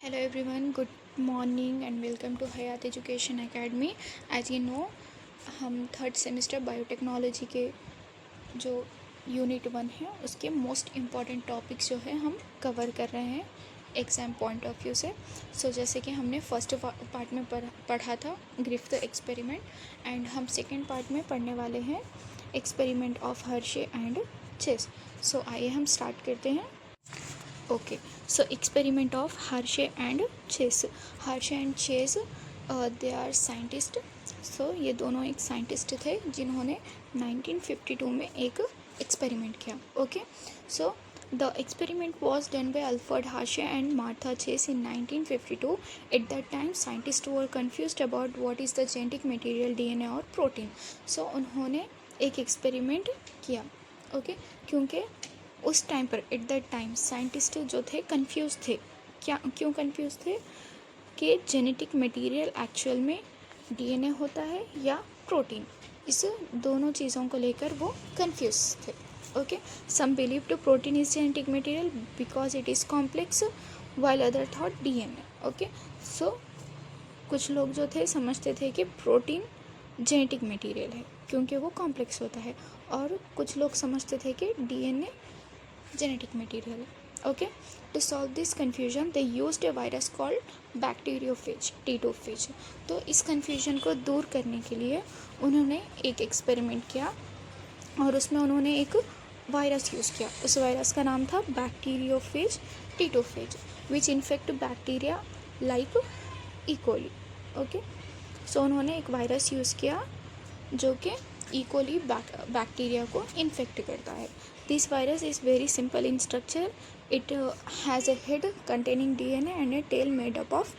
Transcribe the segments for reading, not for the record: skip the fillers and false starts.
Hello everyone, good morning and welcome to Hayat Education Academy. As you know, हम third semester biotechnology के जो unit 1 है उसके most important topics जो है हम कवर कर रहे हैं एग्ज़ाम पॉइंट ऑफ व्यू से. जैसे कि हमने फर्स्ट पार्ट में पढ़ा था ग्रिफ्थ एक्सपेरिमेंट एंड हम सेकेंड पार्ट में पढ़ने वाले हैं experiment of Hershey and Chase. आइए हम स्टार्ट करते हैं. Okay, so experiment of Hershey and Chase. Hershey and Chase, they are scientist. ये दोनों एक साइंटिस्ट थे जिन्होंने 1952 में एक एक्सपेरिमेंट किया. Okay, so the experiment was done by Alfred Hershey and Martha Chase in 1952. At that time scientist were confused about what is the genetic material DNA और protein. उन्होंने एक एक्सपेरिमेंट किया. ओके, क्योंकि उस टाइम पर eight that time scientist जो थे confuse थे. क्यों कंफ्यूज थे कि जेनेटिक मटेरियल एक्चुअल में डीएनए होता है या प्रोटीन. इस दोनों चीज़ों को लेकर वो कंफ्यूज थे. Okay, some believed protein is genetic material because it is complex while other thought DNA. Okay, so कुछ लोग जो थे समझते थे कि प्रोटीन जेनेटिक मटेरियल है क्योंकि वो कॉम्प्लेक्स होता है, और कुछ लोग समझते थे कि DNA genetic material. Okay, to solve this confusion they used a virus called bacteriophage T2phage. तो इस confusion को दूर करने के लिए उन्होंने एक एक्सपेरिमेंट किया और उसमें उन्होंने एक वायरस यूज़ किया. उस वायरस का नाम था bacteriophage T two phage which infect bacteria like E coli. Okay, उन्होंने एक वायरस यूज़ किया जो कि इकोली बैक्टीरिया को इन्फेक्ट करता है. This virus is very simple in structure. It has a head containing DNA and a tail made up of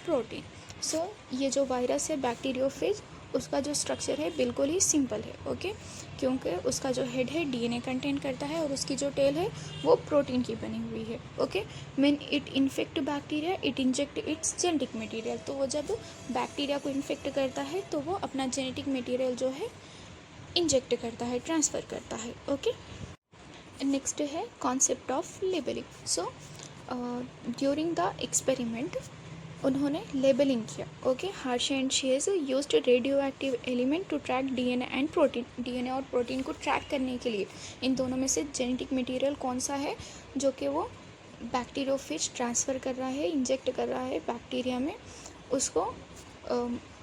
protein. ये जो वायरस है बैक्टीरियोफेज, उसका जो स्ट्रक्चर है बिल्कुल ही सिंपल है. ओके, क्योंकि उसका जो हेड है डीएनए कंटेन करता है और उसकी जो टेल है वो प्रोटीन की बनी हुई है. Okay, when it infect bacteria it inject it's genetic material. तो वो जब बैक्टीरिया को इन्फेक्ट करता है तो वो अपना जेनेटिक मटेरियल जो है इंजेक्ट करता है, ट्रांसफ़र करता है. ओके, नेक्स्ट है concept of labelling. During the experiment उन्होंने लेबलिंग किया. Okay, Hershey and Chase used radioactive element to track DNA and protein. DNA और प्रोटीन को ट्रैक करने के लिए इन दोनों में से जेनेटिक मटेरियल कौन सा है जो कि वो बैक्टीरियोफेज ट्रांसफ़र कर रहा है, इंजेक्ट कर रहा है बैक्टीरिया में, उसको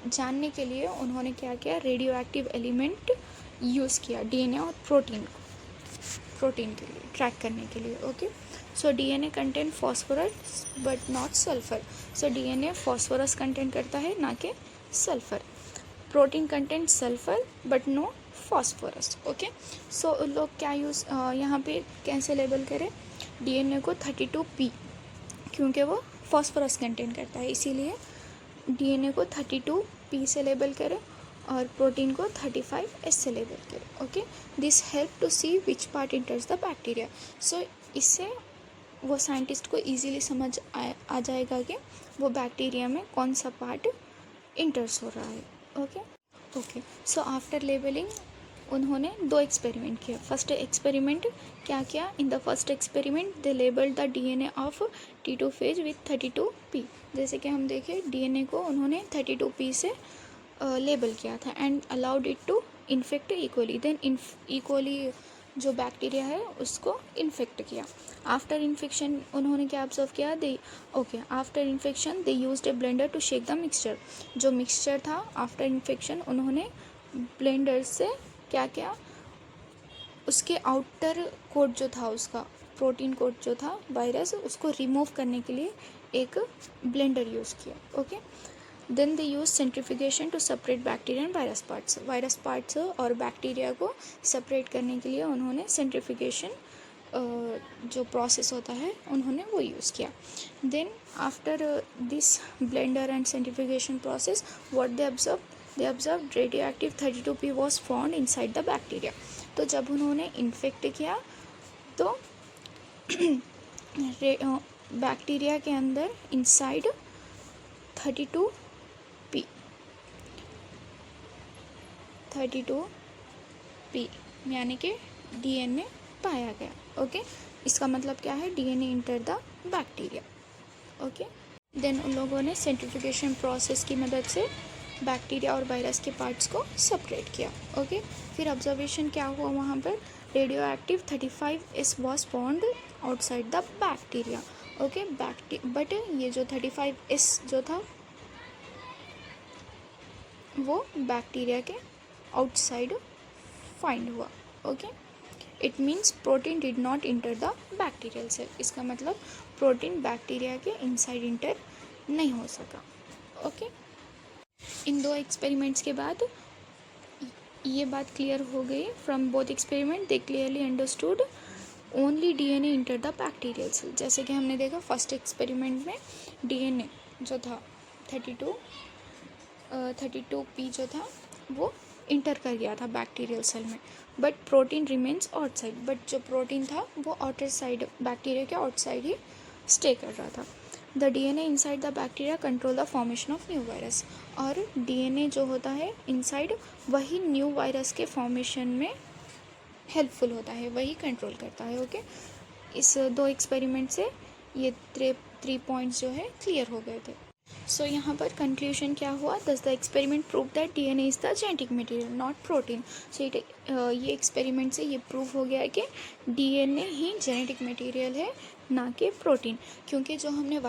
जानने के लिए उन्होंने क्या किया, रेडियो एक्टिव एलिमेंट यूज़ किया डीएनए और प्रोटीन के लिए ट्रैक करने के लिए. Okay, DNA content phosphorus but not sulphur. DNA phosphorus content करता है ना कि sulphur. Protein content sulphur but no phosphorus. Okay, लोग क्या यहाँ पे कैसे लेबल करें डीएनए को 32P क्योंकि वो फॉस्फोरस कंटेंट करता है, इसीलिए डीएनए को 32P से लेबल करें और प्रोटीन को 35S से लेबल करें. Okay, this help to see which part enters the bacteria. इससे वो साइंटिस्ट को इजीली समझ आ जाएगा कि वो बैक्टीरिया में कौन सा पार्ट इंटर्स हो रहा है. ओके, आफ्टर लेबलिंग उन्होंने 2 एक्सपेरिमेंट किया. फर्स्ट एक्सपेरिमेंट क्या किया, in the first experiment they labelled the DNA of T two phage with 32P. जैसे कि हम देखें डीएनए को उन्होंने 32P से लेबल किया था and allowed it to infect E coli. Then E coli जो बैक्टीरिया है उसको इन्फेक्ट किया. आफ्टर इन्फेक्शन उन्होंने क्या ऑब्जर्व किया, after infection they used a blender to shake the mixture. जो मिक्सचर था आफ्टर इन्फेक्शन उन्होंने ब्लेंडर से क्या किया, उसके आउटर कोट जो था, उसका प्रोटीन कोट जो था वायरस, उसको रिमूव करने के लिए एक ब्लेंडर यूज़ किया. Okay, then they use centrifugation to separate bacteria and virus parts और बैक्टीरिया को सेपरेट करने के लिए उन्होंने सेंट्रीफ्यूगेशन जो प्रोसेस होता है उन्होंने वो यूज़ किया. Then after this blender and centrifugation process what they observe radioactive 32P was found inside the bacteria. तो जब उन्होंने इन्फेक्ट किया तो बैक्टीरिया के अंदर इनसाइड 32P यानी कि डीएनए पाया गया. ओके, इसका मतलब क्या है, DNA enter the bacteria. Okay. Then उन लोगों ने सेंट्रीफ्यूगेशन प्रोसेस की मदद से बैक्टीरिया और वायरस के पार्ट्स को सेपरेट किया। ओके, फिर ऑब्जर्वेशन क्या हुआ वहाँ पर, radioactive 35S was found outside the bacteria. Okay, but ये जो 35S जो था वो बैक्टीरिया के आउटसाइड फाइंड हुआ। Okay, it means protein did not enter the bacterial cell. इसका मतलब प्रोटीन बैक्टीरिया के इनसाइड इंटर नहीं हो सका। ओके, इन दो एक्सपेरिमेंट्स के बाद ये बात क्लियर हो गई। From both experiment they clearly understood only DNA enter the bacterial cell. जैसे कि हमने देखा फर्स्ट एक्सपेरिमेंट में डीएनए जो था 32P जो था वो इंटर कर गया था बैक्टीरियल सेल में, but protein remains outside. But जो प्रोटीन था वो आउटर साइड, बैक्टीरिया के आउटसाइड ही स्टे कर रहा था। The DNA inside the bacteria control the formation of new virus. और डीएनए जो होता है इनसाइड वही न्यू वायरस के फॉर्मेशन में हेल्पफुल होता है, वही कंट्रोल करता है। ओके, इस दो एक्सपेरिमेंट से ये 3 पॉइंट्स जो है क्लियर हो गए थे। सो यहाँ पर कंक्लूजन क्या हुआ, thus the experiment prove that DNA is the genetic material not protein. So ये एक्सपेरिमेंट से ये प्रूव हो गया है कि डीएनए ही जेनेटिक मटेरियल है, ना कि प्रोटीन। क्योंकि जो उन्होंने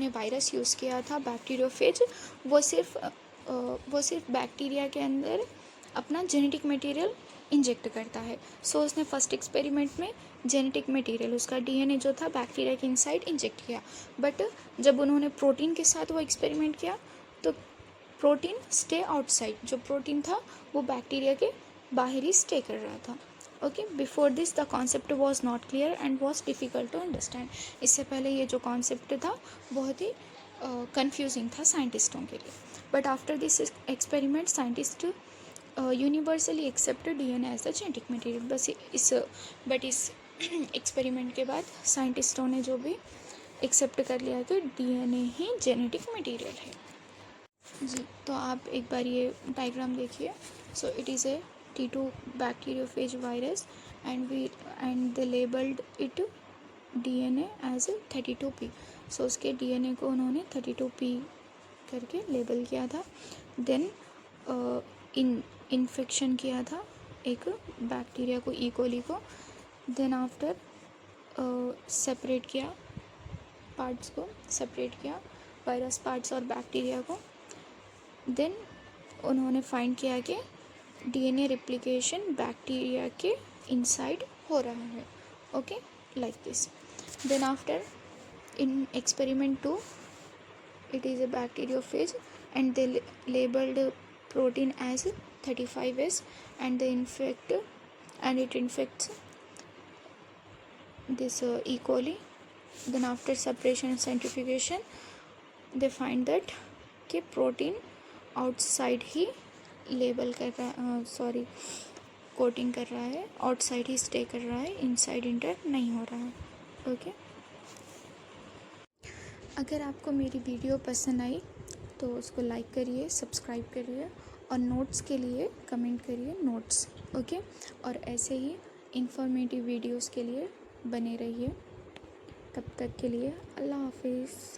वायरस यूज़ किया था बैक्टीरियोफेज, वो सिर्फ बैक्टीरिया के अंदर अपना जेनेटिक मटेरियल इंजेक्ट करता है। सो उसने फर्स्ट एक्सपेरिमेंट में जेनेटिक मटेरियल, उसका डीएनए जो था बैक्टीरिया के इनसाइड इंजेक्ट किया। बट जब उन्होंने प्रोटीन के साथ वो एक्सपेरिमेंट किया तो प्रोटीन स्टे आउटसाइड। जो प्रोटीन था वो बैक्टीरिया के बाहर ही स्टे कर रहा था। Okay, before this the concept was not clear and was difficult to understand. इससे पहले ये जो कॉन्सेप्ट था बहुत ही कंफ्यूजिंग था साइंटिस्टों के लिए। But after this experiment scientist universally accepted DNA as the genetic material. बस इस एक्सपेरिमेंट के बाद साइंटिस्टों ने जो भी एक्सेप्ट कर लिया कि डीएनए ही जेनेटिक मटेरियल है। जी, तो आप एक बार ये डायग्राम देखिए। So it is a T2 bacteriophage virus and they labelled it DNA as 32P। So उसके डीएनए को उन्होंने 32P करके लेबल किया था। देन इन्फेक्शन किया था एक बैक्टीरिया को, ई कोली को। देन आफ्टर सेपरेट किया पार्ट्स को, सेपरेट किया वायरस पार्ट्स और बैक्टीरिया को। देन उन्होंने फाइंड किया कि डीएनए रेप्लिकेशन बैक्टीरिया के इनसाइड हो रहा है। Okay, like this. Then after in experiment 2 it is a bacteriophage and they labeled protein as 35S and it infects this E. coli. Then after separation and centrifugation they find that कि protein outside he label कर रहा coating कर रहा है, outside he stay कर रहा है, inside enter नहीं हो रहा है। ओके, अगर आपको मेरी वीडियो पसंद आई तो उसको लाइक करिए, सब्सक्राइब करिए और नोट्स के लिए कमेंट करिए नोट्स। ओके, और ऐसे ही इंफॉर्मेटिव वीडियोस के लिए बने रहिए। तब तक के लिए अल्लाह हाफिज़।